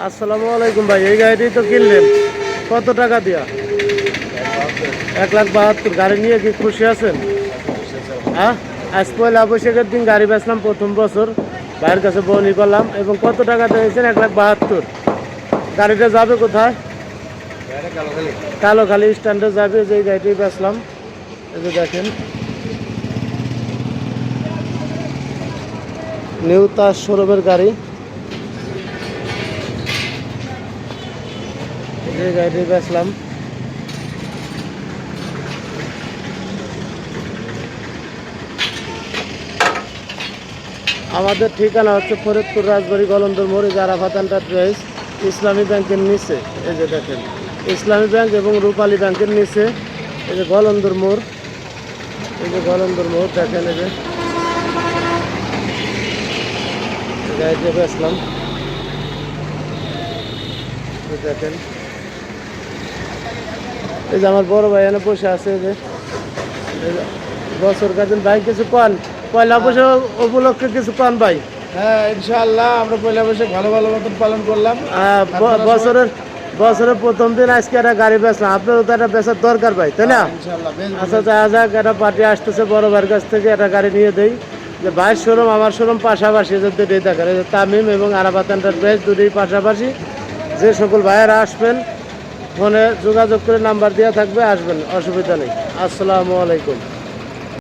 আসসালামু আলাইকুম ভাই, এই গাড়িটি তো কিনলেন কত টাকা দিয়া? 1,72,000। গাড়ি নিয়ে কি খুশি আছেন? হ্যাঁ, আজ পয়লা বৈশাখের দিন গাড়ি বেচলাম, প্রথম বছর ভাইয়ের কাছে বহনি করলাম। এবং কত টাকা দিয়েছেন? 1,72,000। গাড়িটা যাবে কোথায়? কালোখালী স্ট্যান্ডে যাবে। যে গাড়িটি বেচলাম, এই যে দেখেন, নিউ তাজ শোরুমের গাড়ি। যে গাড়িটি বেচলাম, আমাদের ঠিকানা হচ্ছে ফরিদপুর রাজবাড়ী গলন্দর মোড়, আরাফাত এন্টারপ্রাইজ, ইসলামী ব্যাংকের নিচে। এই যে দেখেন, ইসলামী ব্যাংক এবং রূপালী ব্যাংকের নিচে, এই যে গলন্দর মোড়। এই যে গলন্দর মোড় দেখেন, এই যে গাড়িতে বেচলাম, দেখেন। এই যে আমার বড় ভাই এনে বসে আছে, এই যে বছর কাজেন ভাই, কিছু কন পয়লা বৈশাখ উপলক্ষে কিছু কন ভাই। হ্যাঁ, ইনশাআল্লাহ আমরা পয়লা বৈশাখ ভালো মতন পালন করলাম। বছরের প্রথম দিন আজকে একটা গাড়ি বেচলাম, আপনারও তো একটা বেচার দরকার ভাই, তাই না? ইনশাআল্লাহ আচ্ছা, দেখা যাক, একটা পার্টি আসতেছে, বড় ভাইয়ের কাছ থেকে একটা গাড়ি নিয়ে দেই। যে ভাইয়ের শোরুম আমার শোরুম পাশাপাশি, যদি দেখার তামিম এবং আরাফাত এন্টারপ্রাইজ দুটোই পাশাপাশি। যে সকল ভাইয়েরা আসবেন ফোনে যোগাযোগ করে নাম্বার দেওয়া থাকবে, আসবেন, অসুবিধা নেই। আসসালামু আলাইকুম।